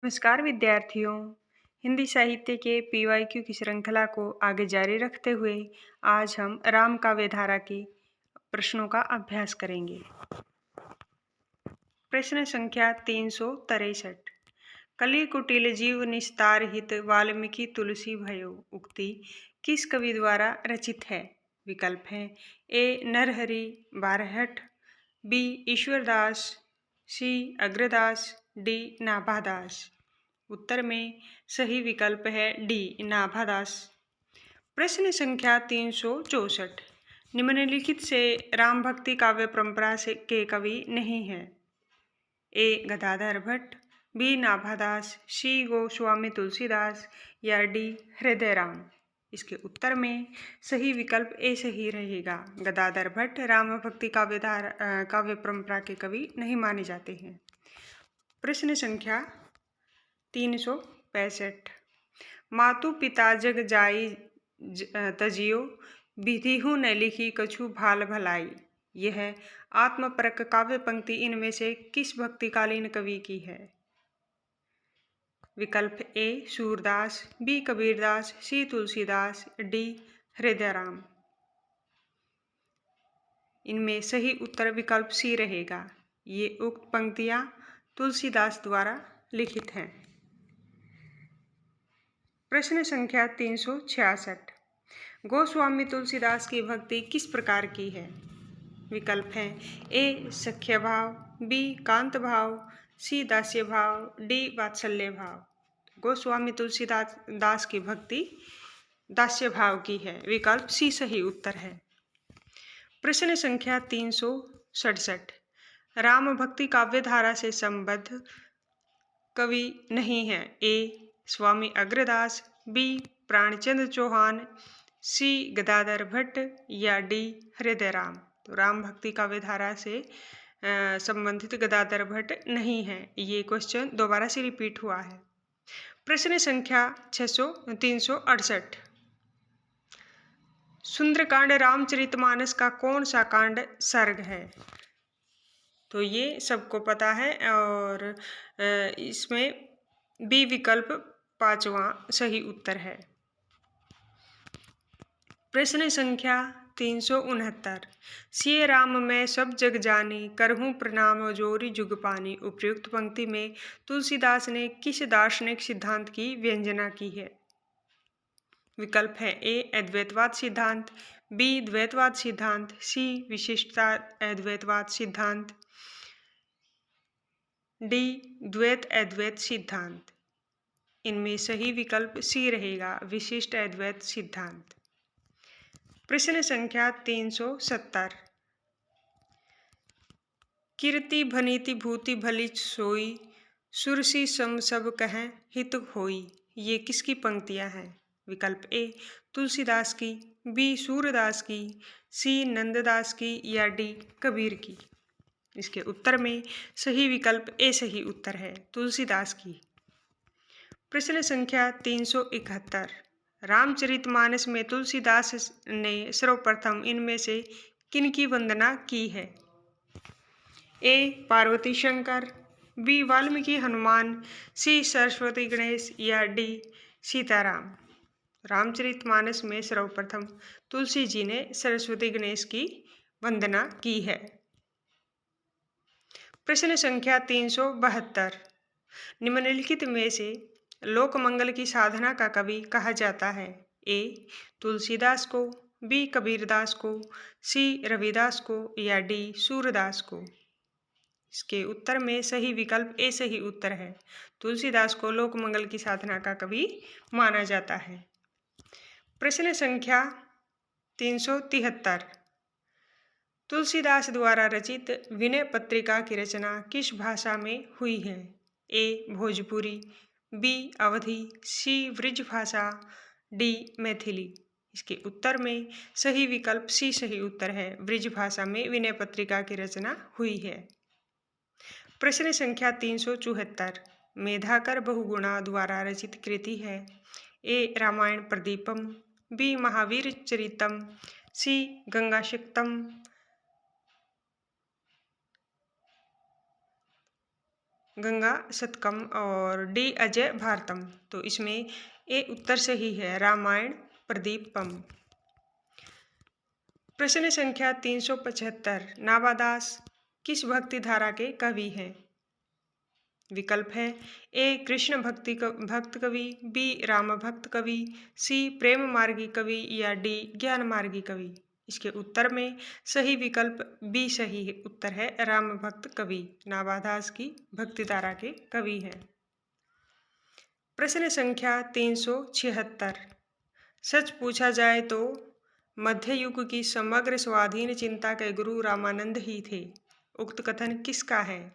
नमस्कार विद्यार्थियों। हिंदी साहित्य के पीवाईक्यू की श्रृंखला को आगे जारी रखते हुए आज हम राम काव्य धारा के प्रश्नों का अभ्यास करेंगे। प्रश्न संख्या 363। कली कुटिल जीव निस्तार हित वाल्मीकि तुलसी भयो उक्ति किस कवि द्वारा रचित है? विकल्प हैं ए नरहरि बारहट, बी ईश्वरदास, सी अग्रदास, डी नाभादास। उत्तर में सही विकल्प है डी नाभादास। प्रश्न संख्या 364। निम्नलिखित से राम भक्ति काव्य परंपरा से के कवि नहीं है? ए गदाधर भट्ट, बी नाभादास, सी गोस्वामी तुलसीदास या डी हृदय राम। इसके उत्तर में सही विकल्प ए सही रहेगा। गदाधर भट्ट राम भक्ति काव्य परंपरा के कवि नहीं माने जाते हैं। प्रश्न संख्या 365। मातु पिता जग जाई तजियो, विधिहु न लिखी कछु भाल भलाई। यह आत्मपरक काव्य पंक्ति इनमें से किस भक्तिकालीन कवि की है? विकल्प ए सूरदास, बी कबीरदास, सी तुलसीदास, डी हृदयराम। इनमें सही उत्तर विकल्प सी रहेगा। ये उक्त पंक्तियां तुलसीदास द्वारा लिखित हैं। प्रश्न संख्या 366। गोस्वामी तुलसीदास की भक्ति किस प्रकार की है? विकल्प हैं ए सख्य भाव, बी कांत भाव, सी दास्य भाव, डी वात्सल्य भाव। गोस्वामी तुलसीदास की भक्ति दास्य भाव की है। विकल्प सी सही उत्तर है। प्रश्न संख्या 367। राम भक्ति काव्य धारा से संबद्ध कवि नहीं है? ए स्वामी अग्रदास, बी प्राणचंद्र चौहान, सी गदाधर भट्ट या डी हृदयराम। तो राम भक्ति काव्य धारा से संबंधित गदाधर भट्ट नहीं है। ये क्वेश्चन दोबारा से रिपीट हुआ है। प्रश्न संख्या 368। सुंदरकांड रामचरितमानस का कौन सा कांड सर्ग है? तो ये सबको पता है और इसमें बी विकल्प पांचवा सही उत्तर है। प्रश्न संख्या 369। सिय राम मैं सब जग जानी, करहूँ प्रणाम जोरी जुग पानी। उपयुक्त पंक्ति में तुलसीदास ने किस दार्शनिक सिद्धांत की व्यंजना की है? विकल्प है ए अद्वैतवाद सिद्धांत, बी द्वैतवाद सिद्धांत, सी विशिष्टता अद्वैतवाद सिद्धांत, डी द्वैत अद्वैत सिद्धांत। इनमें सही विकल्प सी रहेगा, विशिष्ट अद्वैत सिद्धांत। प्रश्न संख्या 370। कीर्ति भनीति भूति भली सोई, सुरसी सम सब कहें हित होई। ये किसकी पंक्तियां हैं? विकल्प ए तुलसीदास की, बी सूरदास की, सी नंददास की या डी कबीर की। इसके उत्तर में सही विकल्प ए सही उत्तर है, तुलसीदास की। प्रश्न संख्या 371। रामचरितमानस में तुलसीदास ने सर्वप्रथम इनमें से किनकी वंदना की है? ए पार्वती शंकर, बी वाल्मीकि हनुमान, सी सरस्वती गणेश या डी सीताराम। रामचरितमानस में सर्वप्रथम तुलसी जी ने सरस्वती गणेश की वंदना की है। प्रश्न संख्या 372। निम्नलिखित में से लोक मंगल की साधना का कवि कहा जाता है? ए तुलसीदास को, बी कबीरदास को, सी रविदास को या डी सूरदास को। इसके उत्तर में सही विकल्प ए सही उत्तर है, तुलसीदास को लोक मंगल की साधना का कवि माना जाता है। प्रश्न संख्या 373। तुलसीदास द्वारा रचित विनय पत्रिका की रचना किस भाषा में हुई है? ए भोजपुरी, बी अवधी, सी ब्रज भाषा, डी मैथिली। इसके उत्तर में सही विकल्प सी सही उत्तर है, ब्रज भाषा में विनय पत्रिका की रचना हुई है। प्रश्न संख्या 374। मेधाकर बहुगुणा द्वारा रचित कृति है? ए रामायण प्रदीपम, बी महावीर चरितम, सी गंगा शक्तम, गंगा शतकम और डी अजय भारतम। तो इसमें ए उत्तर सही है, रामायण प्रदीपम। प्रश्न संख्या 375, नाभादास किस भक्ति धारा के कवि हैं? विकल्प है ए कृष्ण भक्त कवि, बी राम भक्त कवि, सी प्रेम मार्गी कवि या डी ज्ञान मार्गी कवि। इसके उत्तर में सही विकल्प बी सही उत्तर है, राम भक्त कवि नाभादास की भक्ति धारा के कवि हैं। प्रश्न संख्या 376, सच पूछा जाए तो मध्य युग की समग्र स्वाधीन चिंता के गुरु रामानंद ही थे। उक्त कथन किसका है?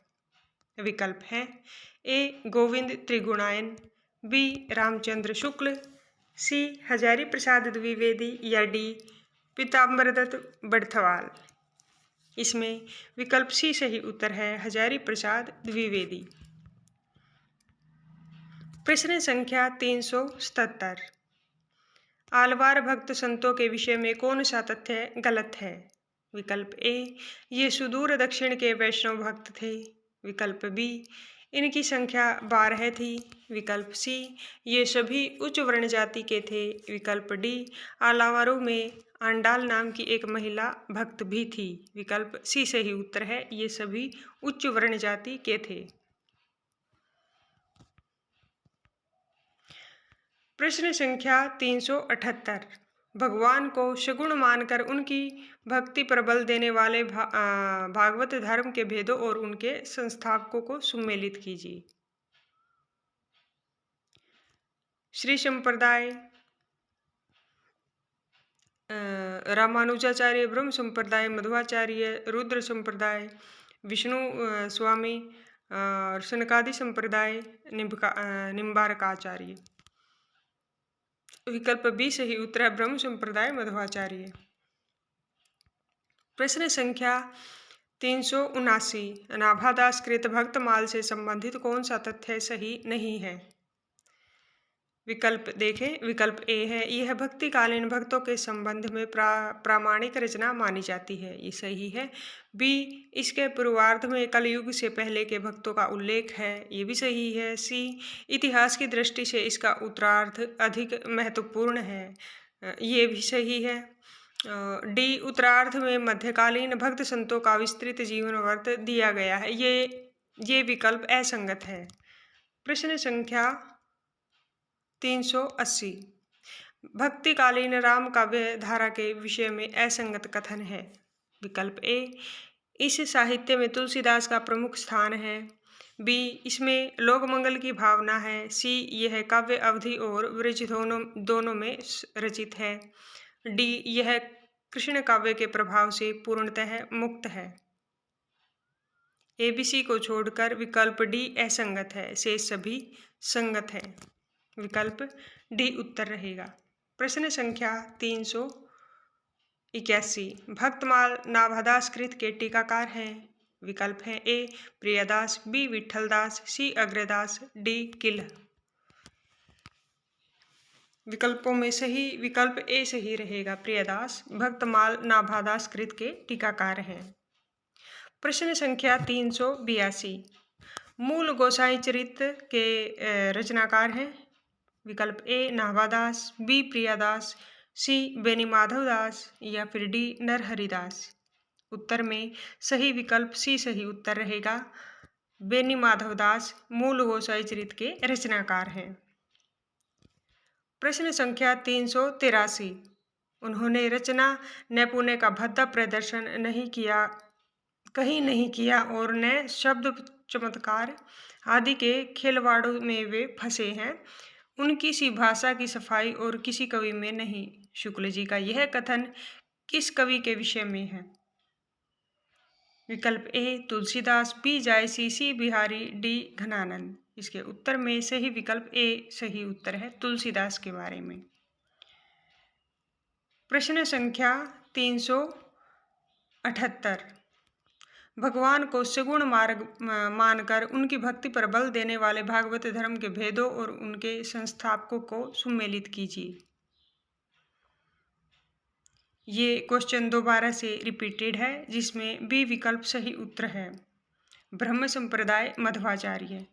विकल्प हैं ए गोविंद त्रिगुणायन, बी रामचंद्र शुक्ल, सी हजारी प्रसाद द्विवेदी या डी पीताम्बरदत्त बड़थवाल। इसमें विकल्प सी सही उत्तर है, हजारी प्रसाद द्विवेदी। प्रश्न संख्या 377, आलवार भक्त संतों के विषय में कौन सा तथ्य गलत है? विकल्प ए ये सुदूर दक्षिण के वैष्णव भक्त थे, विकल्प बी इनकी संख्या 12 थी, विकल्प सी ये सभी उच्च वर्ण जाति के थे, विकल्प डी आलावारों में आंडाल नाम की एक महिला भक्त भी थी। विकल्प सी सही उत्तर है, ये सभी उच्च वर्ण जाति के थे। प्रश्न संख्या 378, भगवान को सगुण मानकर उनकी भक्ति पर बल देने वाले भागवत धर्म के भेदों और उनके संस्थापकों को सुमेलित कीजिए। श्री संप्रदाय, रामानुजाचार्य, ब्रह्म संप्रदाय, मध्वाचार्य, रुद्र संप्रदाय, विष्णु स्वामी, सनकादि संप्रदाय, निम्बारकाचार्य। विकल्प बी सही उत्तर है, ब्रह्म संप्रदाय मध्वाचार्य। प्रश्न संख्या 379, नाभादास कृत भक्तमाल से संबंधित कौन सा तथ्य सही नहीं है? विकल्प देखें, विकल्प ए है यह भक्तिकालीन भक्तों के संबंध में प्रामाणिक रचना मानी जाती है, ये सही है। बी इसके पूर्वार्ध में कलयुग से पहले के भक्तों का उल्लेख है, ये भी सही है। सी इतिहास की दृष्टि से इसका उत्तरार्ध अधिक महत्वपूर्ण है, ये भी सही है। डी उत्तरार्ध में मध्यकालीन भक्त संतों का विस्तृत जीवन वर्त दिया गया है, ये विकल्प असंगत है। प्रश्न संख्या 380, भक्तिकालीन राम काव्य धारा के विषय में असंगत कथन है। विकल्प ए इस साहित्य में तुलसीदास का प्रमुख स्थान है, बी इसमें लोक मंगल की भावना है, सी यह काव्य अवधि और वृज दोनों में रचित है, डी यह कृष्ण काव्य के प्रभाव से पूर्णतः मुक्त है। एबीसी को छोड़कर विकल्प डी असंगत है, शेष सभी संगत है। विकल्प डी उत्तर रहेगा। प्रश्न संख्या 381, भक्तमाल नाभादास कृत के टीकाकार हैं। विकल्प है ए प्रियदास, बी विठलदास, सी अग्रदास, डी किल। विकल्पों में सही विकल्प ए सही रहेगा, प्रियदास भक्तमाल नाभादास कृत के टीकाकार हैं। प्रश्न संख्या 382, मूल गोसाई चरित के रचनाकार हैं। विकल्प ए नाभादास, बी प्रियादास, सी बेनी माधवदास या फिर डी नरहरिदास। उत्तर में सही विकल्प सी सही उत्तर रहेगा, बेनी माधवदास मूल गोसाई चरित के रचनाकार हैं। प्रश्न संख्या 383, उन्होंने रचना नैपुण्य का भद्दा प्रदर्शन कहीं नहीं किया और न शब्द चमत्कार आदि के खिलवाड़ों में वे फंसे हैं, उनकी सी भाषा की सफाई और किसी कवि में नहीं। शुक्ल जी का यह कथन किस कवि के विषय में है? विकल्प ए तुलसीदास, बी जायसी, सी बिहारी, डी घनानंद। इसके उत्तर में सही विकल्प ए सही उत्तर है, तुलसीदास के बारे में। प्रश्न संख्या 378, भगवान को सगुण मार्ग मानकर उनकी भक्ति पर बल देने वाले भागवत धर्म के भेदों और उनके संस्थापकों को सुमेलित कीजिए। ये क्वेश्चन दोबारा से रिपीटेड है, जिसमें बी विकल्प सही उत्तर है। ब्रह्म संप्रदाय मध्वाचार्य।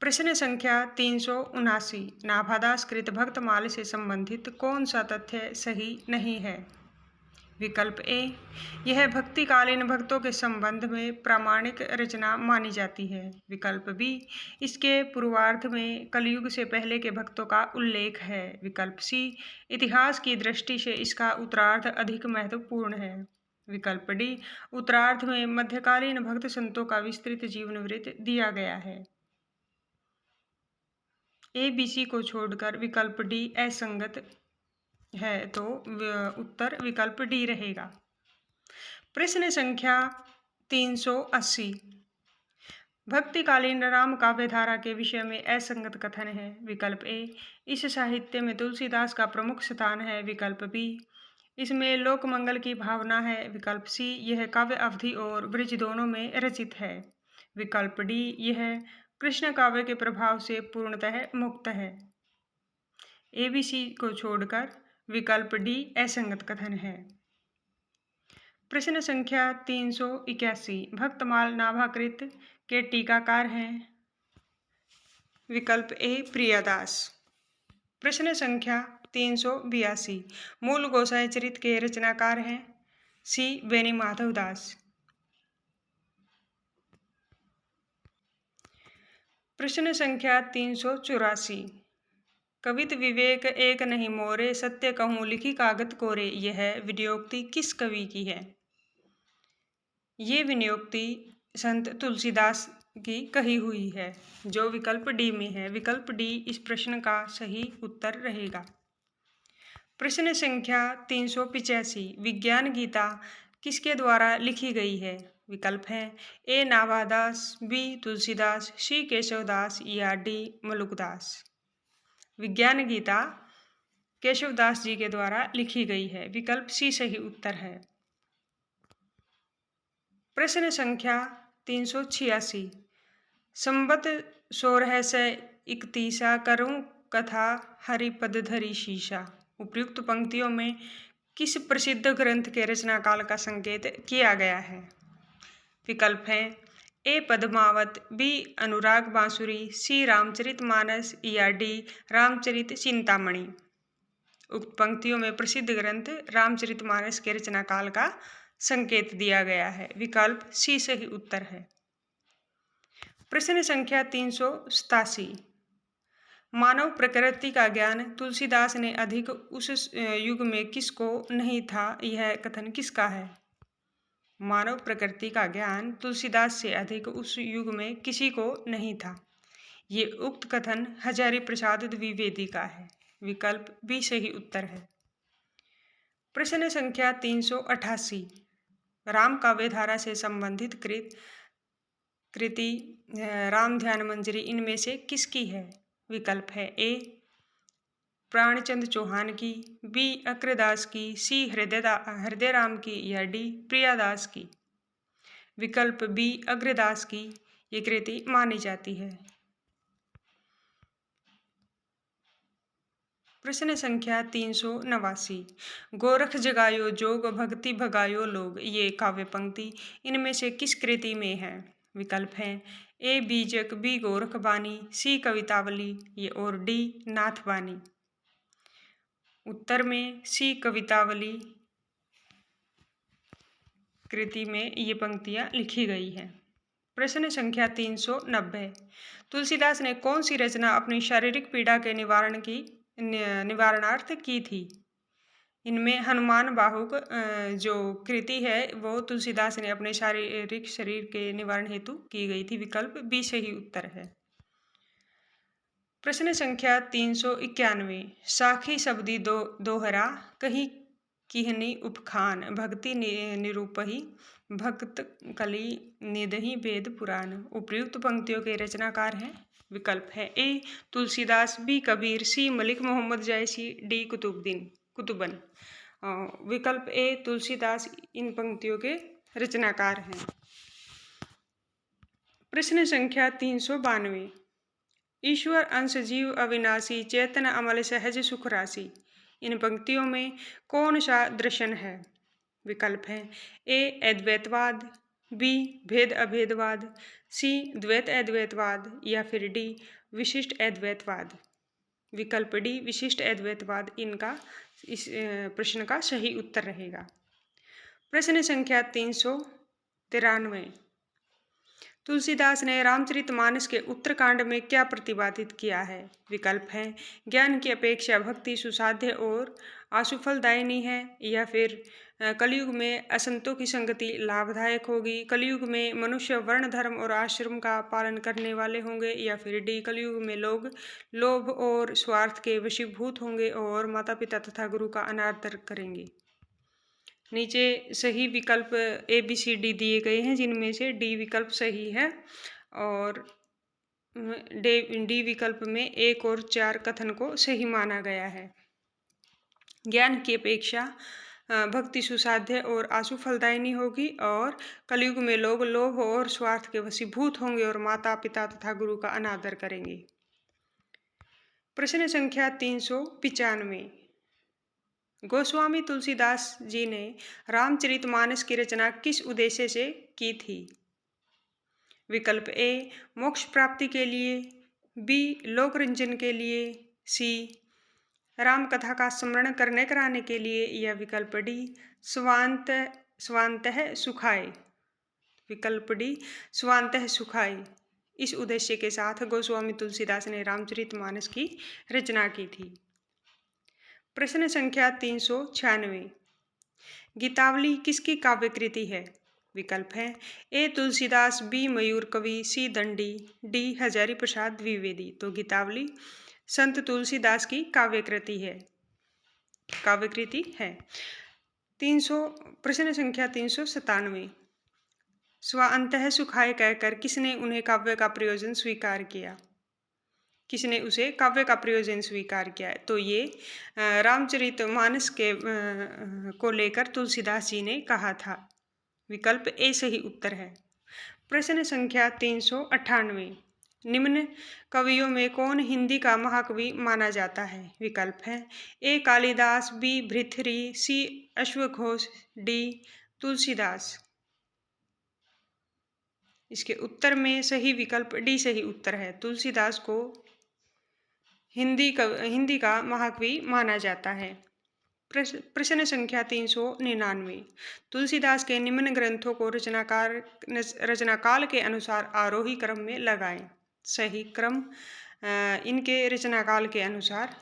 प्रश्न संख्या 379, नाभादास कृत भक्तमाल से संबंधित कौन सा तथ्य सही नहीं है? विकल्प ए, यह भक्तिकालीन भक्तों के संबंध में प्रामाणिक रचना मानी जाती है। विकल्प बी, इसके पूर्वार्ध में कलयुग से पहले के भक्तों का उल्लेख है। विकल्प सी, इतिहास की दृष्टि से इसका उत्तरार्ध अधिक महत्वपूर्ण है। विकल्प डी, उत्तरार्ध में मध्यकालीन भक्त संतों का विस्तृत जीवन वृत्त दिया गया है। ए बी सी को छोड़कर विकल्प डी असंगत है, तो उत्तर विकल्प डी रहेगा। प्रश्न संख्या 380, भक्तिकालीन राम काव्यधारा के विषय में असंगत कथन है। विकल्प ए, इस साहित्य में तुलसीदास का प्रमुख स्थान है। विकल्प बी, इसमें लोक मंगल की भावना है। विकल्प सी, यह काव्य अवधि और ब्रज दोनों में रचित है। विकल्प डी, यह कृष्ण काव्य के प्रभाव से पूर्णतः मुक्त है। ए बी सी को छोड़कर विकल्प डी असंगत कथन है। प्रश्न संख्या 381, भक्तमाल नाभाकृत के टीकाकार हैं। विकल्प ए प्रियदास। प्रश्न संख्या 382, मूल गोसाई चरित के रचनाकार हैं। सी बेनी माधव दास। प्रश्न संख्या 384, कवित विवेक एक नहीं मोरे, सत्य कहूँ लिखी कागत कोरे, यह विनियोक्ति किस कवि की है? ये विनियोक्ति संत तुलसीदास की कही हुई है, जो विकल्प डी में है। विकल्प डी इस प्रश्न का सही उत्तर रहेगा। प्रश्न संख्या 385, विज्ञान गीता किसके द्वारा लिखी गई है? विकल्प हैं ए नाभादास, बी तुलसीदास, सी केशवदास या डी मलुकदास। विज्ञान गीता केशवदास जी के द्वारा लिखी गई है। विकल्प सी सही उत्तर है। प्रश्न संख्या 386, संबत 1631 करूं कथा हरिपद धरी शीशा, उपयुक्त पंक्तियों में किस प्रसिद्ध ग्रंथ के रचना काल का संकेत किया गया है? विकल्प हैं ए पद्मावत, बी अनुराग बांसुरी, सी रामचरितमानस या डी रामचरित चिंतामणि। उक्त पंक्तियों में प्रसिद्ध ग्रंथ रामचरितमानस के रचना काल का संकेत दिया गया है। विकल्प सी सही उत्तर है। प्रश्न संख्या 387, मानव प्रकृति का ज्ञान तुलसीदास ने अधिक उस युग में किसको नहीं था, यह कथन किसका है? मानव प्रकृति का ज्ञान तुलसीदास से अधिक उस युग में किसी को नहीं था, ये उक्त कथन हजारी प्रसाद द्विवेदी का है। विकल्प बी सही उत्तर है। प्रश्न संख्या 388, राम काव्यधारा से संबंधित कृति राम ध्यान मंजरी इनमें से किसकी है? विकल्प है ए प्राणचंद चौहान की, बी अक्रदास की, सी हृदय राम की या डी प्रियादास की। विकल्प बी अग्रदास की ये कृति मानी जाती है। प्रश्न संख्या 389, गोरख जगायो जोग भक्ति भगायो लोग, ये काव्य पंक्ति इनमें से किस कृति में है? विकल्प हैं ए बीजक, बी गोरख बानी, सी कवितावली ये और डी नाथबानी। उत्तर में सी कवितावली कृति में ये पंक्तियां लिखी गई हैं। प्रश्न संख्या 390, तुलसीदास ने कौन सी रचना अपनी शारीरिक पीड़ा के निवारणार्थ की थी? इनमें हनुमान बाहुक जो कृति है वो तुलसीदास ने अपने शारीरिक शरीर के निवारण हेतु की गई थी। विकल्प बी सही उत्तर है। प्रश्न संख्या 391, साखी शब्दी दोहरा कही किहनी उपखान, भक्ति निरूपही भक्त कली निदही वेद पुराण, उपयुक्त पंक्तियों के रचनाकार हैं। विकल्प है ए तुलसीदास, बी कबीर, सी मलिक मोहम्मद जैसी, डी कुतुबन। विकल्प ए तुलसीदास इन पंक्तियों के रचनाकार हैं। प्रश्न संख्या 392, ईश्वर अंश जीव अविनाशी, चेतन अमल सहज सुख राशि, इन पंक्तियों में कौन सा दर्शन है? विकल्प है ए अद्वैतवाद, बी भेद अभेदवाद, सी द्वैत अद्वैतवाद या फिर डी विशिष्ट अद्वैतवाद। विकल्प डी विशिष्ट अद्वैतवाद इनका इस प्रश्न का सही उत्तर रहेगा। प्रश्न संख्या 393। तुलसीदास ने रामचरितमानस के उत्तरकांड में क्या प्रतिपादित किया है? विकल्प हैं ज्ञान की अपेक्षा भक्ति सुसाध्य और आशुफलदायिनी है, या फिर कलयुग में असंतों की संगति लाभदायक होगी, कलयुग में मनुष्य वर्ण धर्म और आश्रम का पालन करने वाले होंगे, या फिर डी कलयुग में लोग लोभ और स्वार्थ के वशीभूत होंगे और माता पिता तथा गुरु का अनादर करेंगे। नीचे सही विकल्प ए बी सी डी दिए गए हैं, जिनमें से डी विकल्प सही है और डी विकल्प में 1 और 4 कथन को सही माना गया है। ज्ञान की अपेक्षा भक्ति सुसाध्य और आशु फलदायिनी होगी और कलयुग में लोग लोभ और स्वार्थ के वशीभूत होंगे और माता पिता तथा गुरु का अनादर करेंगे। प्रश्न संख्या 395। गोस्वामी तुलसीदास जी ने रामचरितमानस की रचना किस उद्देश्य से की थी? विकल्प ए मोक्ष प्राप्ति के लिए, बी लोकरंजन के लिए, सी राम कथा का स्मरण करने कराने के लिए, या विकल्प डी स्वान्तः सुखाय। विकल्प डी स्वान्तः सुखाय इस उद्देश्य के साथ गोस्वामी तुलसीदास ने रामचरितमानस की रचना की थी। प्रश्न संख्या 396। गीतावली किसकी काव्यकृति है? विकल्प हैं ए तुलसीदास, बी मयूर कवि, सी दंडी, डी हजारी प्रसाद द्विवेदी। तो गीतावली संत तुलसीदास की काव्यकृति है। 300 प्रश्न संख्या 397। स्वान्तः सुखाय कहकर किसने उन्हें काव्य का प्रयोजन स्वीकार किया? किसने उसे काव्य का प्रयोजन स्वीकार किया है? तो ये रामचरितमानस के को लेकर तुलसीदास जी ने कहा था। विकल्प ए सही उत्तर है। प्रश्न संख्या 398। निम्न कवियों में कौन हिंदी का महाकवि माना जाता है? विकल्प हैं ए कालिदास, बी भृतृहरि, सी अश्वघोष, डी तुलसीदास। इसके उत्तर में सही विकल्प डी सही उत्तर है। तुलसीदास को हिंदी का महाकवि माना जाता है। प्रश्न संख्या 399। तुलसीदास के निम्न ग्रंथों को रचनाकाल के अनुसार आरोही क्रम में लगाएं। सही क्रम इनके रचनाकाल के अनुसार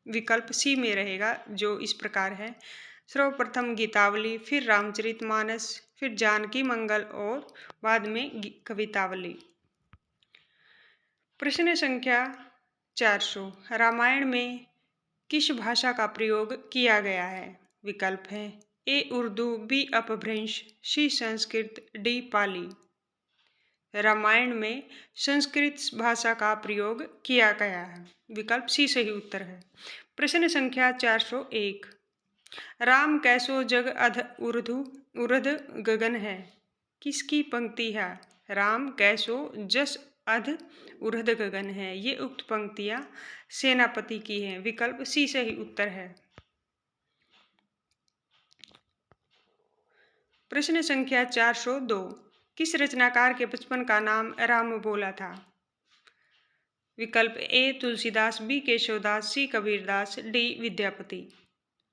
विकल्प सी में रहेगा, जो इस प्रकार है। सर्वप्रथम गीतावली, फिर रामचरितमानस, फिर जानकी मंगल और बाद में कवितावली। प्रश्न संख्या 400। रामायण में किस भाषा का प्रयोग किया गया है? विकल्प हैं ए उर्दू, बी अपभ्रंश, सी संस्कृत, डी पाली। रामायण में संस्कृत भाषा का प्रयोग किया गया है। विकल्प सी सही उत्तर है। प्रश्न संख्या 401। राम कैसो जग अध उर्ध गगन है, किसकी पंक्ति है? राम कैसो जस अध उर्ध गगन है, ये उक्त पंक्तियां सेनापति की हैं। विकल्प सी सही उत्तर है। प्रश्न संख्या 402। किस रचनाकार के बचपन का नाम राम बोला था? विकल्प ए तुलसीदास, बी केशवदास, सी कबीरदास, डी विद्यापति।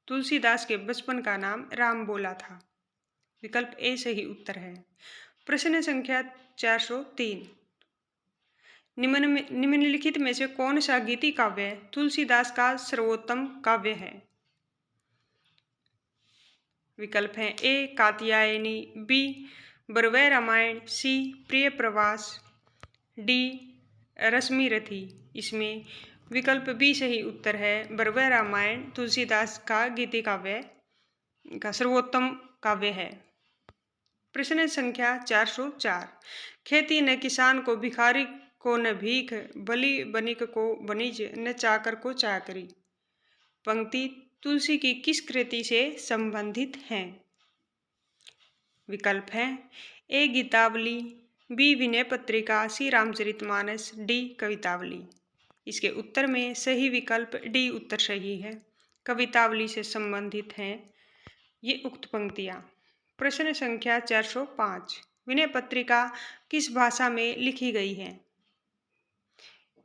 तुलसीदास के बचपन का नाम राम बोला था। विकल्प ए सही उत्तर है। प्रश्न संख्या 403। निम्नलिखित में से कौन सा गीति काव्य तुलसीदास का सर्वोत्तम काव्य है? विकल्प हैं ए कात्यायनी, बी बरवै रामायण, सी प्रिय प्रवास, डी रश्मिरथी। इसमें विकल्प बी सही उत्तर है। बरवै रामायण तुलसीदास का गीति काव्य का सर्वोत्तम काव्य है। प्रश्न संख्या 404। खेती न किसान को भिखारी को न भीख, बलि बनिक को बनिज, न चाकर को चाकरी। पंक्ति तुलसी की किस कृति से संबंधित हैं? विकल्प हैं ए गीतावली, बी विनय पत्रिका, सी रामचरितमानस, डी कवितावली। इसके उत्तर में सही विकल्प डी उत्तर सही है। कवितावली से संबंधित हैं ये उक्त पंक्तियां। प्रश्न संख्या 405। विनय पत्रिका किस भाषा में लिखी गई है?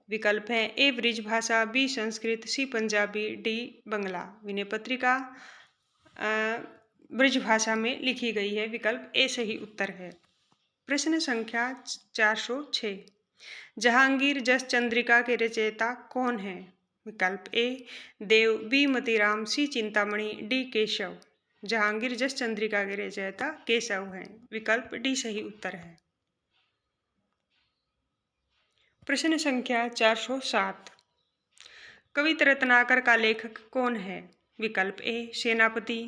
विकल्प है ए ब्रिज भाषा, बी संस्कृत, सी पंजाबी, डी बंगला। विनय पत्रिका ब्रिज भाषा में लिखी गई है। विकल्प ए सही उत्तर है। प्रश्न संख्या 406। जहांगीर जस चंद्रिका के रचयिता कौन है? विकल्प ए देव, बी मतीराम, सी चिंतामणि, डी केशव। जहांगीर जस चंद्रिका के रचयिता केशव हैं। विकल्प डी सही उत्तर है। प्रश्न संख्या 407। कविता रत्नाकर का लेखक कौन है? विकल्प ए सेनापति,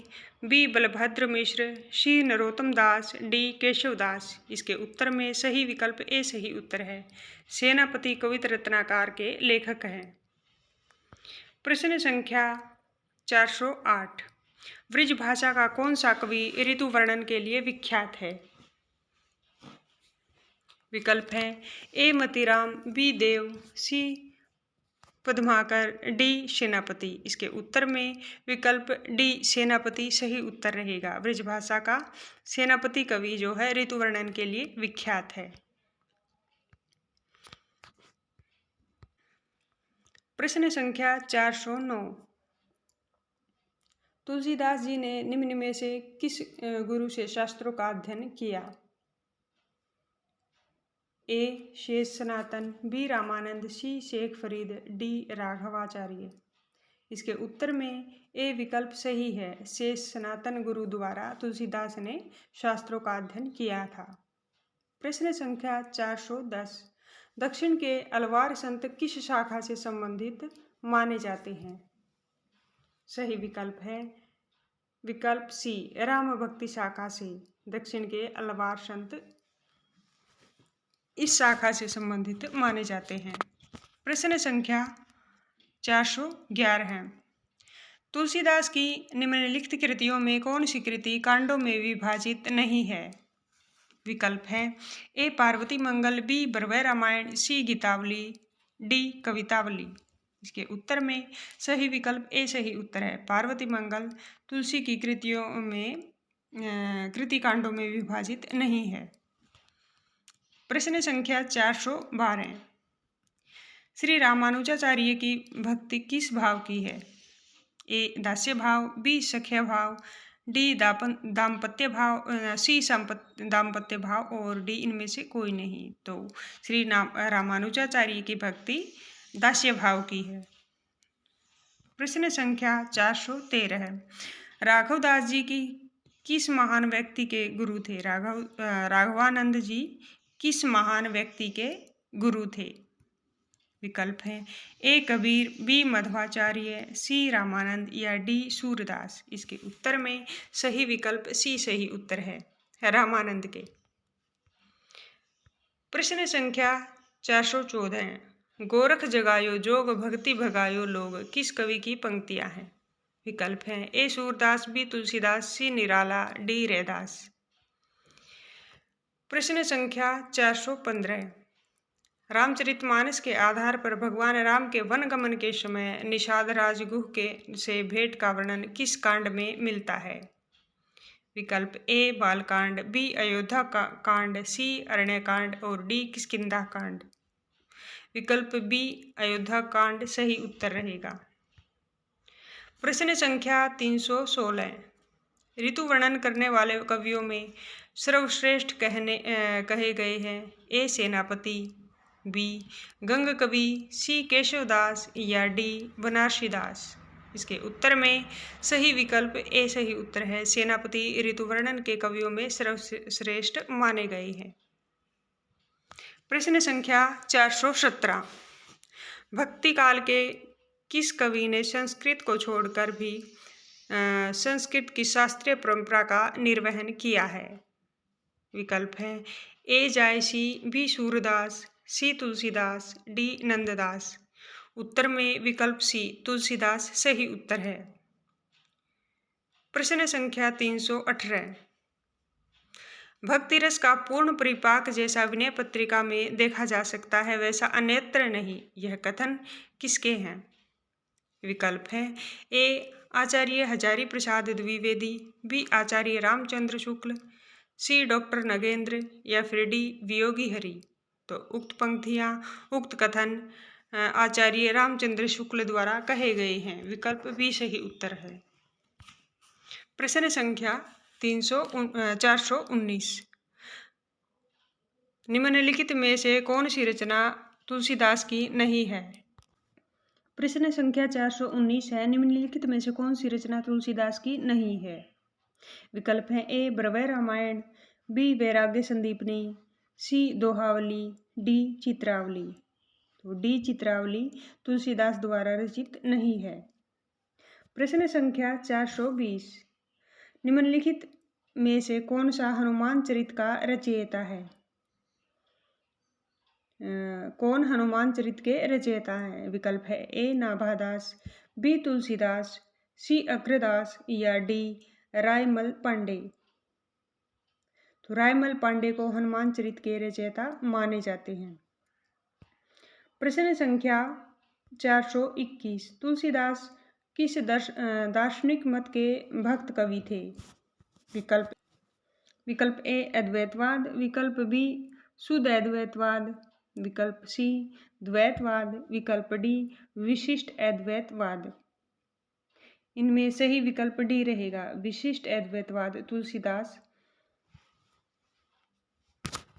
बी बलभद्र मिश्र, सी नरोत्तम दास, डी केशव दास। इसके उत्तर में सही विकल्प ए सही उत्तर है। सेनापति कविता रत्नाकर के लेखक हैं। प्रश्न संख्या 408। ब्रिज भाषा का कौन सा कवि ऋतु वर्णन के लिए विख्यात है? विकल्प है ए मतीराम, बी देव, सी पद्माकर, डी सेनापति। इसके उत्तर में विकल्प डी सेनापति सही उत्तर रहेगा। ब्रजभाषा का सेनापति कवि जो है ऋतु वर्णन के लिए विख्यात है। प्रश्न संख्या 409। तुलसीदास जी ने निम्न में से किस गुरु से शास्त्रों का अध्ययन किया? ए शेष सनातन, बी रामानंद, सी शेख फरीद, डी राघवाचार्य। इसके उत्तर में ए विकल्प सही है। शेष सनातन गुरु द्वारा तुलसीदास ने शास्त्रों का अध्ययन किया था। प्रश्न संख्या 410। दक्षिण के अलवार संत किस शाखा से संबंधित माने जाते हैं? सही विकल्प है विकल्प सी राम भक्ति शाखा से। दक्षिण के अलवार संत इस शाखा से संबंधित माने जाते हैं। प्रश्न संख्या 411 है। तुलसीदास की निम्नलिखित कृतियों में कौन सी कृति कांडों में विभाजित नहीं है? विकल्प है ए पार्वती मंगल, बी बरवै रामायण, सी गीतावली, डी कवितावली। इसके उत्तर में सही विकल्प ए सही उत्तर है। पार्वती मंगल तुलसी की कृतियों में कृति कांडों में विभाजित नहीं है। प्रश्न संख्या 412। श्री रामानुजाचार्य की भक्ति किस भाव की है? ए दास्य भाव, बी सख्य भाव, डी दाम्पत्य भाव, सी दाम्पत्य भाव और डी इनमें से कोई नहीं। तो श्री रामानुजाचार्य की भक्ति दास्य भाव की है। प्रश्न संख्या 413 है। राघवदास जी की किस महान व्यक्ति के गुरु थे? राघवानंद जी किस महान व्यक्ति के गुरु थे? विकल्प है ए कबीर, बी मध्वाचार्य, सी रामानंद या डी सूरदास। इसके उत्तर में सही विकल्प सी सही उत्तर है, रामानंद के। प्रश्न संख्या 414 है। गोरख जगायो जोग भक्ति भगायो लोग किस कवि की पंक्तियां हैं? विकल्प हैं ए सूरदास, बी तुलसीदास, सी निराला, डी रैदास। प्रश्न संख्या 415। रामचरितमानस के आधार पर भगवान राम के वनगमन के समय निषाद राजगुह के से भेंट का वर्णन किस कांड में मिलता है? विकल्प ए बालकांड, बी अयोध्या कांड, सी अरण्य कांड और डी किष्किंधा कांड। विकल्प बी अयोध्या कांड सही उत्तर रहेगा। प्रश्न संख्या 316। ऋतु वर्णन करने वाले कवियों में सर्वश्रेष्ठ कहे गए हैं ए सेनापति, बी गंग कवि, सी केशवदास या डी बनारसीदास। इसके उत्तर में सही विकल्प ए सही उत्तर है। सेनापति ऋतु वर्णन के कवियों में सर्वश्रेष्ठ माने गए हैं। प्रश्न संख्या 417। भक्ति काल के किस कवि ने संस्कृत को छोड़कर भी संस्कृत की शास्त्रीय परंपरा का निर्वहन किया है? विकल्प है ए जायसी, बी सूरदास, सी तुलसीदास, डी नंददास। उत्तर में विकल्प सी तुलसीदास सही उत्तर है। प्रश्न संख्या 318। भक्ति रस का पूर्ण परिपाक जैसा विनय पत्रिका में देखा जा सकता है वैसा अन्यत्र नहीं, यह कथन किसके हैं? विकल्प है ए आचार्य हजारी प्रसाद द्विवेदी, बी आचार्य रामचंद्र शुक्ल, सी डॉक्टर नगेंद्र या फिर डी वियोगी हरि। तो उक्त पंक्तियाँ, उक्त कथन आचार्य रामचंद्र शुक्ल द्वारा कहे गए हैं। विकल्प बी सही उत्तर है। प्रश्न संख्या 419। निम्नलिखित में से कौन सी रचना तुलसीदास की नहीं है? प्रश्न संख्या 419 है, निम्नलिखित में से कौन सी रचना तुलसीदास की नहीं है? विकल्प है ए ब्रवय रामायण, बी वैराग्य संदीपनी, सी दोहावली, डी चित्रावली। तो डी चित्रावली तुलसीदास द्वारा रचित नहीं है। प्रश्न संख्या 420। निम्नलिखित में से कौन सा हनुमान चरित का रचयिता है? कौन हनुमान चरित के रचयिता है? विकल्प है ए नाभादास, बी तुलसीदास, सी अग्रदास या डी रायमल पांडे। तो रायमल पांडे को हनुमान चरित के रचयिता माने जाते हैं। प्रश्न संख्या 421। तुलसीदास किस दार्शनिक मत के भक्त कवि थे? विकल्प ए अद्वैतवाद, विकल्प बी शुद्ध अद्वैतवाद, विकल्प सी द्वैतवाद, विकल्प डी विशिष्ट अद्वैतवाद। इनमें सही विकल्प डी रहेगा, विशिष्ट अद्वैतवाद तुलसीदास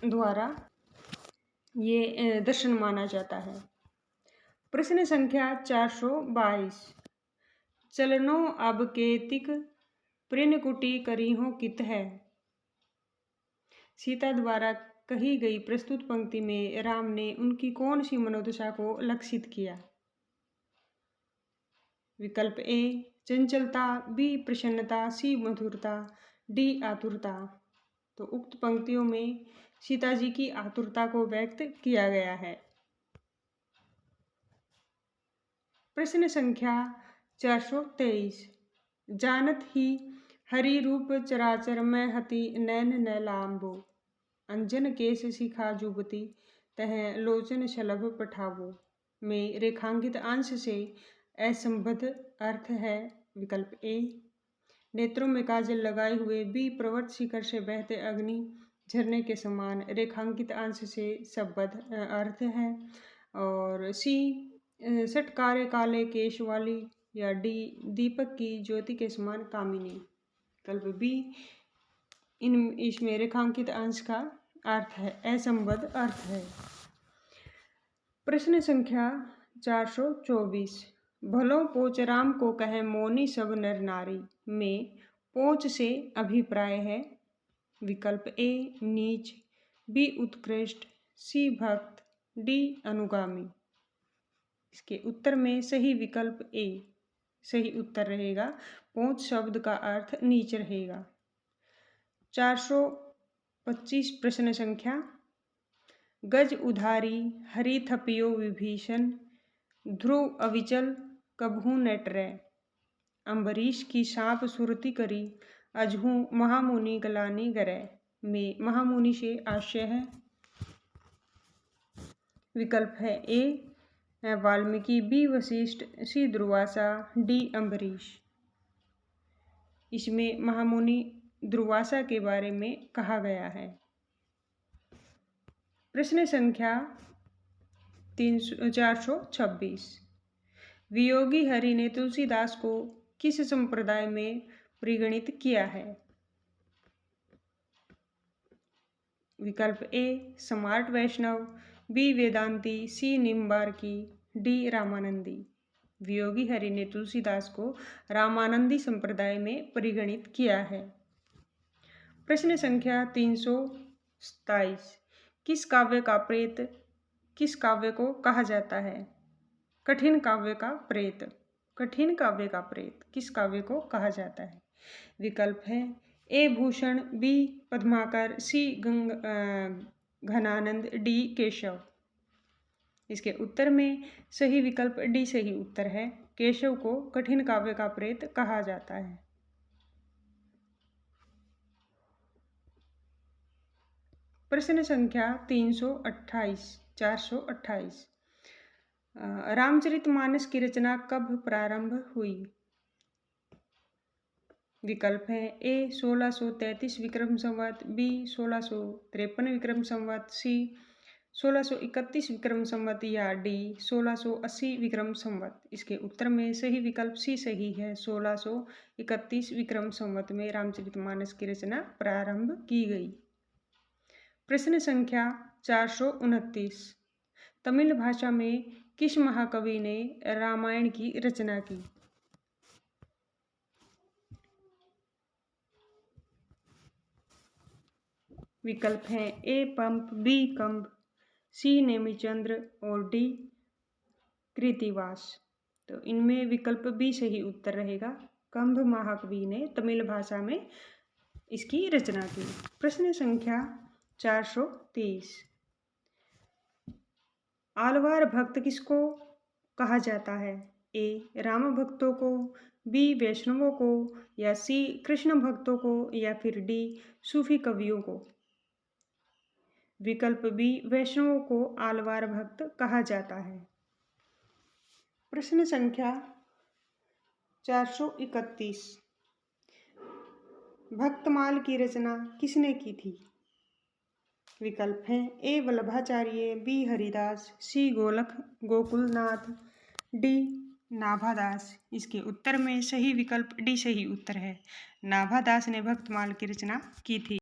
द्वारा ये दर्शन माना जाता है। प्रश्न संख्या 422। चलनो अब केतिक प्रिन कुटी करी हो कित है। सीता द्वारा कही गई प्रस्तुत पंक्ति में राम ने उनकी कौन सी मनोदशा को लक्षित किया? विकल्प ए चंचलता, बी प्रसन्नता, सी मधुरता, डी आतुरता। तो उक्त पंक्तियों में सीता जी की आतुरता को व्यक्त किया गया है। प्रश्न संख्या 423। जानत ही हरि रूप चराचर में हति नैन न लाम्बो, अंजन केश शिखा जुबती तह लोचन शलभ पठावो में रेखांकित अंश से असंबद्ध अर्थ है। विकल्प ए नेत्रों में काजल लगाए हुए, बी पर्वत शिखर से बहते अग्नि झरने के समान रेखांकित अंश से संबद्ध अर्थ है, और सी षटकारे काले केश वाली या डी दीपक की ज्योति के समान कामिनी। विकल्प बी इसमें रेखांकित अंश का अर्थ है असंबद्ध अर्थ है। प्रश्न संख्या 424। भलो पोच राम को कहे मोनी सब नर नारी में पोच से अभिप्राय है। विकल्प ए नीच, बी उत्कृष्ट, सी भक्त, डी अनुगामी। इसके उत्तर में सही विकल्प ए सही उत्तर रहेगा। पोंच शब्द का अर्थ नीच रहेगा। 425 प्रश्न संख्या। गज उधारी हरि थपियो विभीषण, ध्रुव अविचल कभू न टरै, अम्बरीश की सांप सुरति करी, अजहू महामुनि गलानी गरै में महामुनि से आशय है। विकल्प है ए वाल्मीकि, बी वशिष्ठ, सी दुर्वासा, डी अम्बरीश। इसमें महामुनि दुर्वासा के बारे में कहा गया है। प्रश्न संख्या 426। वियोगी हरि ने तुलसीदास को किस संप्रदाय में परिगणित किया है? विकल्प ए स्मार्ट वैष्णव, बी वेदांती, सी निम्बार्की, डी रामानंदी। वियोगी हरि ने तुलसीदास को रामानंदी संप्रदाय में परिगणित किया है। प्रश्न संख्या 327। किस काव्य का प्रेत किस काव्य को कहा जाता है? कठिन काव्य का प्रेत। कठिन काव्य का प्रेत किस काव्य को कहा जाता है? विकल्प है ए भूषण, बी पद्माकर, सी घनानंद, डी केशव। इसके उत्तर में सही विकल्प डी सही उत्तर है। केशव को कठिन काव्य का प्रेत कहा जाता है। प्रश्न संख्या 428। रामचरितमानस की रचना कब प्रारंभ हुई? विकल्प हैं ए 1633 विक्रम संवत, बी 1653 विक्रम संवत, सी 1631 विक्रम संवत या डी 1680 विक्रम संवत। इसके उत्तर में सही विकल्प सी सही है। 1631 विक्रम संवत में रामचरितमानस की रचना प्रारंभ की गई। प्रश्न संख्या 429, तमिल भाषा में किस महाकवि ने रामायण की रचना की? विकल्प हैं ए पंप, बी कंब, सी नेमिचंद्र और डी कृतिवास। तो इनमें विकल्प बी सही उत्तर रहेगा। कंभ महाकवि ने तमिल भाषा में इसकी रचना की। प्रश्न संख्या 430, आलवार भक्त किसको कहा जाता है? ए राम भक्तों को, बी वैष्णवों को, या सी कृष्ण भक्तों को, या फिर डी सूफी कवियों को। विकल्प बी वैष्णवों को आलवार भक्त कहा जाता है। प्रश्न संख्या 431, भक्तमाल की रचना किसने की थी? विकल्प हैं ए वल्लभाचार्य, बी हरिदास, सी गोकुलनाथ, डी नाभादास। इसके उत्तर में सही विकल्प डी सही उत्तर है। नाभादास ने भक्तमाल की रचना की थी।